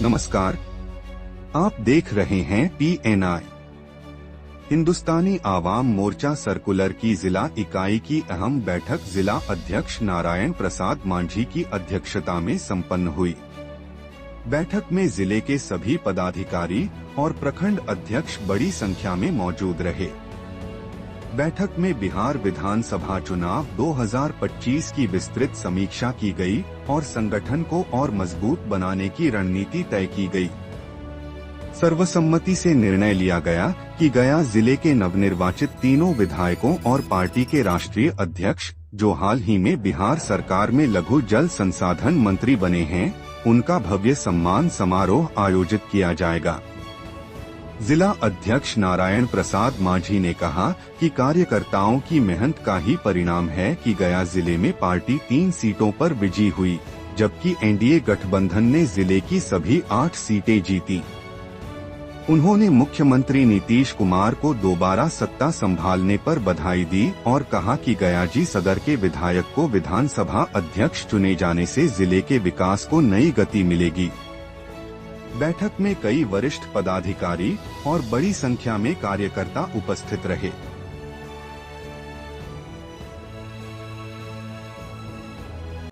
नमस्कार, आप देख रहे हैं PNI। हिंदुस्तानी आवाम मोर्चा सर्कुलर की जिला इकाई की अहम बैठक जिला अध्यक्ष नारायण प्रसाद मांझी की अध्यक्षता में संपन्न हुई। बैठक में जिले के सभी पदाधिकारी और प्रखंड अध्यक्ष बड़ी संख्या में मौजूद रहे। बैठक में बिहार विधानसभा चुनाव 2025 की विस्तृत समीक्षा की गई और संगठन को और मजबूत बनाने की रणनीति तय की गई। सर्वसम्मति से निर्णय लिया गया कि गया जिले के नवनिर्वाचित तीनों विधायकों और पार्टी के राष्ट्रीय अध्यक्ष, जो हाल ही में बिहार सरकार में लघु जल संसाधन मंत्री बने हैं, उनका भव्य सम्मान समारोह आयोजित किया जाएगा। जिला अध्यक्ष नारायण प्रसाद मांझी ने कहा कि कार्यकर्ताओं की मेहनत का ही परिणाम है कि गया जिले में पार्टी 3 सीटों पर विजयी हुई, जबकि एनडीए गठबंधन ने जिले की सभी 8 सीटें जीती। उन्होंने मुख्यमंत्री नीतीश कुमार को दोबारा सत्ता संभालने पर बधाई दी और कहा कि गयाजी सदर के विधायक को विधानसभा अध्यक्ष चुने जाने से जिले के विकास को नई गति मिलेगी। बैठक में कई वरिष्ठ पदाधिकारी और बड़ी संख्या में कार्यकर्ता उपस्थित रहे।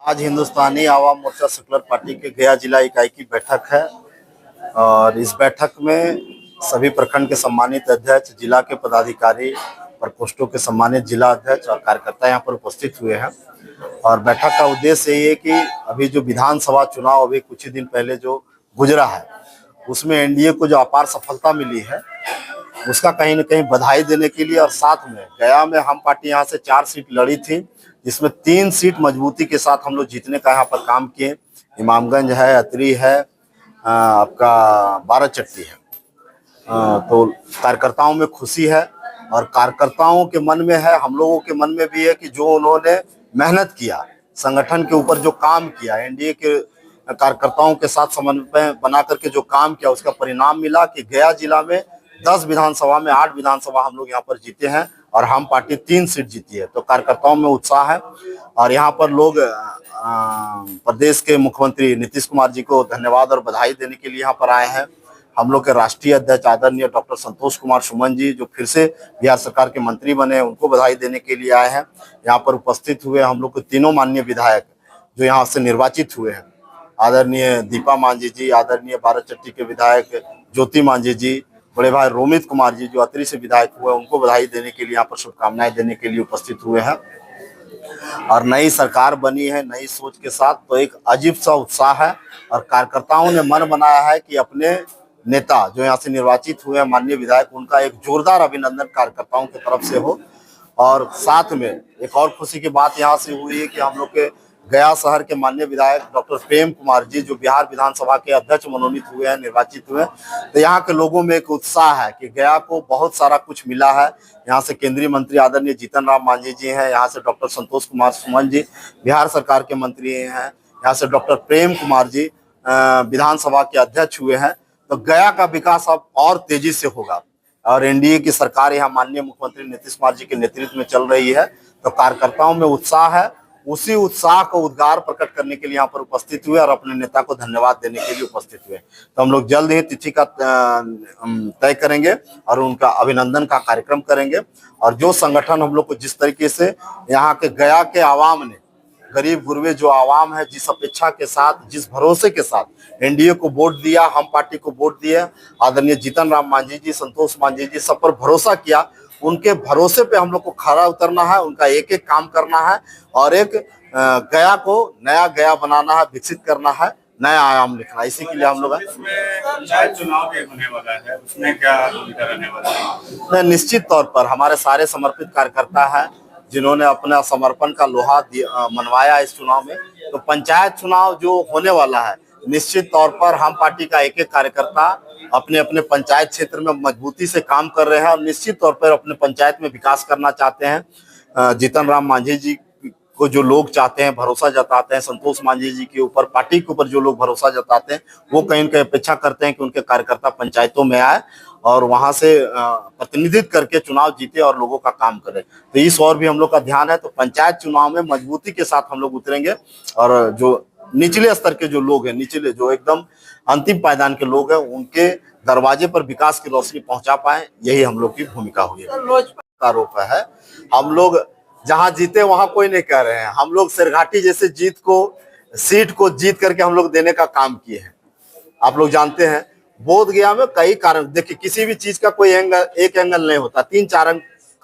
आज हिंदुस्तानी आवाम मोर्चा सर्कुलर पार्टी के गया जिला इकाई की बैठक है और इस बैठक में सभी प्रखंड के सम्मानित अध्यक्ष, जिला के पदाधिकारी, प्रकोष्ठों के सम्मानित जिला अध्यक्ष और कार्यकर्ता यहाँ पर उपस्थित हुए हैं। और बैठक का उद्देश्य ये है कि अभी जो विधानसभा चुनाव अभी कुछ ही दिन पहले जो गुजरा है, उसमें एनडीए को जो अपार सफलता मिली है, उसका कहीं न कहीं बधाई देने के लिए और साथ में गया में हम पार्टी यहाँ से 4 सीट लड़ी थी, जिसमें 3 सीट मजबूती के साथ हम लोग जीतने का यहाँ पर काम किए। इमामगंज है, अतरी है, आपका बाराचट्टी है। तो कार्यकर्ताओं में खुशी है और कार्यकर्ताओं के मन में है, हम लोगों के मन में भी है कि जो उन्होंने मेहनत किया, संगठन के ऊपर जो काम किया, एनडीए के कार्यकर्ताओं के साथ समन्वय बना करके जो काम किया, उसका परिणाम मिला कि गया जिला में 10 विधानसभा में 8 विधानसभा हम लोग यहाँ पर जीते हैं और हम पार्टी 3 सीट जीती है। तो कार्यकर्ताओं में उत्साह है और यहाँ पर लोग प्रदेश के मुख्यमंत्री नीतीश कुमार जी को धन्यवाद और बधाई देने के लिए यहाँ पर आए हैं। हम लोग के राष्ट्रीय अध्यक्ष आदरणीय डॉक्टर संतोष कुमार सुमन जी, जो फिर से बिहार सरकार के मंत्री बने, उनको बधाई देने के लिए आए हैं। यहाँ पर उपस्थित हुए हम लोग के तीनों माननीय विधायक जो यहाँ से निर्वाचित हुए हैं, आदरणीय दीपा मांझी जी, आदरणीय बाराचट्टी के विधायक ज्योति मांझी जी, बड़े भाई रोमित कुमार जी जो अतरी से विधायक हुए, उनको बधाई देने के लिए यहाँ पर शुभकामनाएं देने के लिए उपस्थित हुए हैं। और नई सरकार बनी है नई सोच के साथ, तो एक अजीब सा उत्साह है और कार्यकर्ताओं ने मन बनाया है कि अपने नेता जो यहाँ से निर्वाचित हुए हैं माननीय विधायक, उनका एक जोरदार अभिनंदन कार्यकर्ताओं की तरफ से हो। और साथ में एक और खुशी की बात यहाँ से हुई है कि हम लोग के गया शहर के माननीय विधायक डॉक्टर प्रेम कुमार जी, जो बिहार विधानसभा के अध्यक्ष मनोनीत हुए हैं, निर्वाचित हुए, तो यहाँ के लोगों में एक उत्साह है कि गया को बहुत सारा कुछ मिला है। यहाँ से केंद्रीय मंत्री आदरणीय जीतन राम मांझी जी हैं, यहाँ से डॉक्टर संतोष कुमार सुमन जी बिहार सरकार के मंत्री हैं, यहाँ से डॉक्टर प्रेम कुमार जी विधानसभा के अध्यक्ष हुए हैं। तो गया का विकास अब और तेजी से होगा और एनडीए की सरकार यहाँ माननीय मुख्यमंत्री नीतीश कुमार जी के नेतृत्व में चल रही है। तो कार्यकर्ताओं में उत्साह है, उसी उत्साह को उद्गार प्रकट करने के लिए यहाँ पर उपस्थित हुए और अपने नेता को धन्यवाद देने के लिए उपस्थित हुए। तो हम लोग जल्द ही तिथि का तय करेंगे और उनका अभिनंदन का कार्यक्रम करेंगे। और जो संगठन हम लोग को जिस तरीके से यहाँ के गया के आवाम ने, गरीब गुरबे जो आवाम है, जिस अपेक्षा के साथ, जिस भरोसे के साथ एनडीए को वोट दिया, हम पार्टी को वोट दिया, आदरणीय जीतन राम मांझी जी, संतोष मांझी जी, सब पर भरोसा किया, उनके भरोसे पे हम लोग को खरा उतरना है, उनका एक एक काम करना है और एक गया को नया गया बनाना है, विकसित करना है, नया आयाम लिखना है। इसी के लिए हम लोग पंचायत चुनाव भी होने वाला है, उसमें क्या भूमिका रहने वाला है? निश्चित तौर पर हमारे सारे समर्पित कार्यकर्ता हैं जिन्होंने अपना समर्पण का लोहा मनवाया इस चुनाव में। तो पंचायत चुनाव जो होने वाला है, निश्चित तौर पर हम पार्टी का एक एक कार्यकर्ता अपने अपने पंचायत क्षेत्र में मजबूती से काम कर रहे हैं और निश्चित तौर पर अपने पंचायत में विकास करना चाहते हैं। जीतन राम मांझी जी को जो लोग चाहते हैं, भरोसा जताते हैं, संतोष मांझी जी के ऊपर, पार्टी के ऊपर जो लोग भरोसा जताते हैं, वो कहीं न कहीं अपेक्षा करते हैं कि उनके कार्यकर्ता पंचायतों में आए और वहां से प्रतिनिधित्व करके चुनाव जीते और लोगों का काम करे। तो इस ओर भी हम लोग का ध्यान है। तो पंचायत चुनाव में मजबूती के साथ हम लोग उतरेंगे और जो निचले स्तर के जो लोग हैं, निचले जो एकदम अंतिम पायदान के लोग हैं, उनके दरवाजे पर विकास की रोशनी पहुंचा पाए, यही हम लोग की भूमिका हुई का आरोप है। हम लोग जहां जीते वहां कोई नहीं कह रहे हैं, हम लोग सिरघाटी जैसे सीट को जीत करके हम लोग देने का काम किए हैं। आप लोग जानते हैं बोध गया में कई कारण, देखिए किसी भी चीज का कोई एक एंगल नहीं होता, 3-4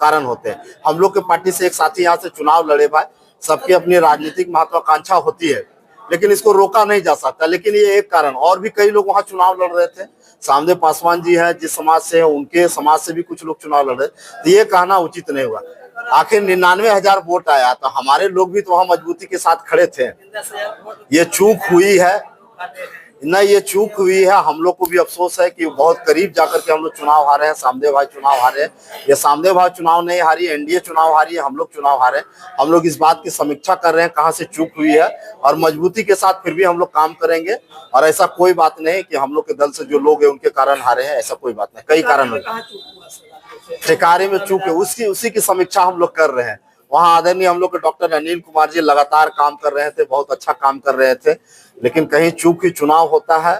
कारण होते हैं। हम लोग के पार्टी से एक साथी यहाँ से चुनाव लड़े भाई, सबकी अपनी राजनीतिक महत्वाकांक्षा होती है, लेकिन इसको रोका नहीं जा सकता। लेकिन ये एक कारण, और भी कई लोग वहां चुनाव लड़ रहे थे। सामदेव पासवान जी हैं जिस समाज से है, उनके समाज से भी कुछ लोग चुनाव लड़ रहे, तो ये कहना उचित नहीं हुआ। आखिर 99,000 वोट आया, तो हमारे लोग भी तो वहां मजबूती के साथ खड़े थे। ये चूक हुई है ना, ये चूक हुई है। हम लोग को भी अफसोस है कि बहुत करीब जाकर के हम लोग चुनाव हारे हैं। सामदेव भाई चुनाव हारे हैं, ये सामदेव भाई चुनाव नहीं हारी, एनडीए चुनाव हारी है, हम लोग चुनाव हारे। हम लोग इस बात की समीक्षा कर रहे हैं कहाँ से चूक हुई है, और मजबूती के साथ फिर भी हम लोग काम करेंगे। और ऐसा कोई बात नहीं कि हम लोग के दल से जो लोग हैं उनके कारण हारे हैं, ऐसा कोई बात नहीं। कई कारण ठेकारे में चूक है, उसी की समीक्षा हम लोग कर रहे हैं। वहाँ आदरणीय हम लोग के डॉक्टर अनिल कुमार जी लगातार काम कर रहे थे, बहुत अच्छा काम कर रहे थे, लेकिन कहीं चूक ही चुनाव होता है।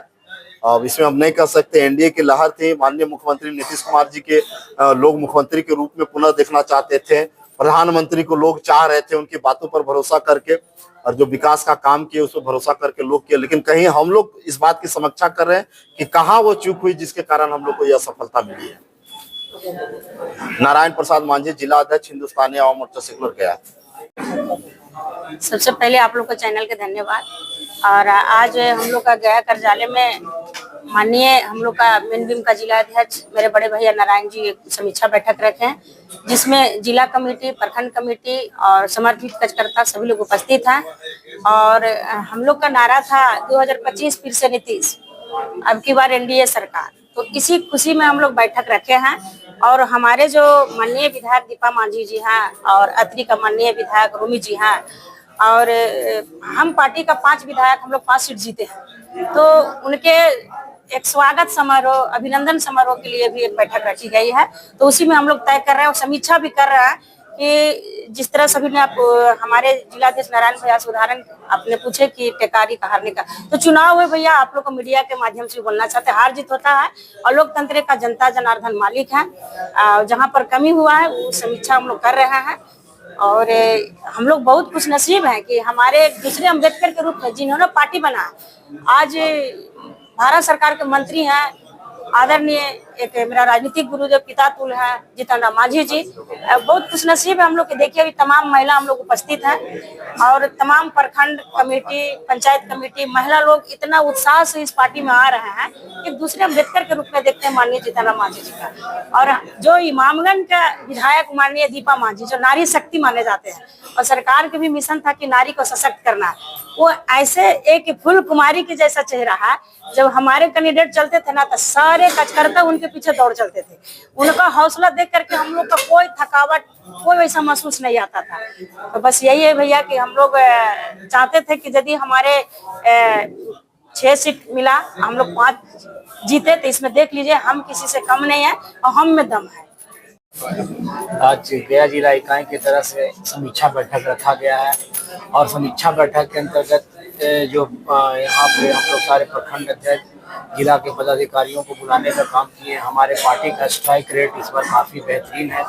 अब इसमें हम नहीं कर सकते। एनडीए की लहर थी, माननीय मुख्यमंत्री नीतीश कुमार जी के लोग मुख्यमंत्री के रूप में पुनः देखना चाहते थे, प्रधानमंत्री को लोग चाह रहे थे, उनकी बातों पर भरोसा करके, और जो विकास का काम किए उस पर भरोसा करके लोग किए। लेकिन कहीं हम लोग इस बात की समीक्षा कर रहे हैं कि कहाँ वो चूक हुई जिसके कारण हम लोग को यह सफलता मिली है। नारायण प्रसाद मांझी, जिला अध्यक्ष हिंदुस्तानी आवाम मोर्चा सेकुलर गया। सबसे पहले आप लोग का चैनल के धन्यवाद। और आज हम लोग का गया कार्यालय में माननीय हम लोग का मिनबिम का जिला अध्यक्ष मेरे बड़े भैया नारायण जी एक समीक्षा बैठक रखे हैं, जिसमें जिला कमेटी, प्रखंड कमेटी और समर्पित कार्यकर्ता सभी लोग उपस्थित हैं। और हम लोग का नारा था 2025 फिर से नीतीश, अब की बार एनडीए सरकार। तो इसी खुशी में हम लोग बैठक रखे हैं। और हमारे जो माननीय विधायक दीपा मांझी जी हैं और अत्रि का माननीय विधायक रूमी जी हैं, और हम पार्टी का 5 विधायक, हम लोग 5 सीट जीते हैं। तो उनके एक स्वागत समारोह, अभिनंदन समारोह के लिए भी एक बैठक रखी गई है। तो उसी में हम लोग तय कर रहे हैं और समीक्षा भी कर रहे हैं कि जिस तरह सभी ने आप हमारे जिलाध्यक्ष नारायण भैया से उदाहरण आपने पूछे कि टेकारी का हारने का, तो चुनाव है भैया, आप लोग को मीडिया के माध्यम से बोलना चाहते हैं, हार जीत होता है और लोकतंत्र का जनता जनार्दन मालिक है। जहाँ पर कमी हुआ है वो समीक्षा हम लोग कर रहे हैं। और हम लोग बहुत खुश नसीब हैं कि हमारे दूसरे अम्बेडकर के रूप में जिन्होंने पार्टी बना, आज भारत सरकार के मंत्री हैं, आदरणीय एक मेरा राजनीतिक गुरुदेव पिता तुल्य है जीतन राम मांझी जी। बहुत खुशनसीब है हम लोग के। देखिए अभी तमाम महिला हम लोग उपस्थित हैं और तमाम प्रखंड कमेटी, पंचायत कमेटी, महिला लोग इतना उत्साह से इस पार्टी में आ रहे हैं कि दूसरे अम्बेडकर के रूप में देखते हैं माननीय जीतन राम मांझी जी का। और जो इमामगंज का विधायक माननीय दीपा मांझी, जो नारी शक्ति माने जाते हैं, और सरकार के भी मिशन था कि नारी को सशक्त करना, वो ऐसे एक फूल कुमारी के जैसा चेहरा है। जब हमारे कैंडिडेट चलते थे ना, तो सारे कार्यकर्ता उनके पीछे दौड़ चलते थे। उनका हौसला देख करके हम लोग का कोई थकावट, कोई वैसा महसूस नहीं आता था। तो बस यही है भैया कि हम लोग चाहते थे कि यदि हमारे 6 सीट मिला, हम लोग 5 जीते, तो इसमें देख लीजिए हम किसी से कम नहीं है और हम में दम है। आज गया जिला इकाई की तरफ से समीक्षा बैठक रखा गया है, और समीक्षा बैठक के अंतर्गत जो यहाँ पे हम लोग सारे प्रखंड अध्यक्ष, जिला के पदाधिकारियों को बुलाने का काम किए। हमारे पार्टी का स्ट्राइक रेट इस बार काफ़ी बेहतरीन है।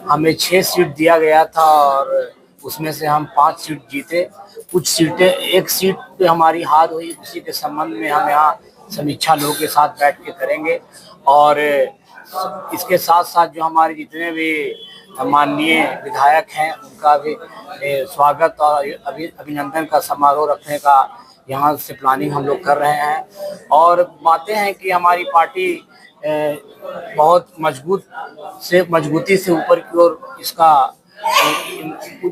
हमें 6 सीट दिया गया था और उसमें से हम 5 सीट जीते। कुछ सीटें, एक सीट पे हमारी हार हुई, उसी के संबंध में हम यहाँ समीक्षा लोगों के साथ बैठ के करेंगे। और इसके साथ साथ जो हमारे जितने भी माननीय विधायक हैं उनका भी स्वागत और अभिनंदन का समारोह रखने का यहाँ से प्लानिंग हम लोग कर रहे हैं। और बातें हैं कि हमारी पार्टी बहुत मजबूती से ऊपर की ओर इसका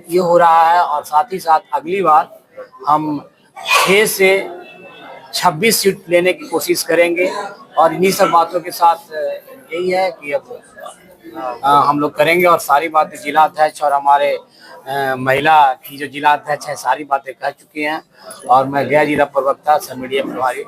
ये हो रहा है। और साथ ही साथ अगली बार हम 6 से 26 सीट लेने की कोशिश करेंगे। और इन्हीं सब बातों के साथ यही है कि अब हम लोग करेंगे। और सारी बातें जिला अध्यक्ष और हमारे महिला की जो जिला अध्यक्ष है सारी बातें कह चुकी हैं। और मैं गया जिला प्रवक्ता सब मीडिया प्रभारी।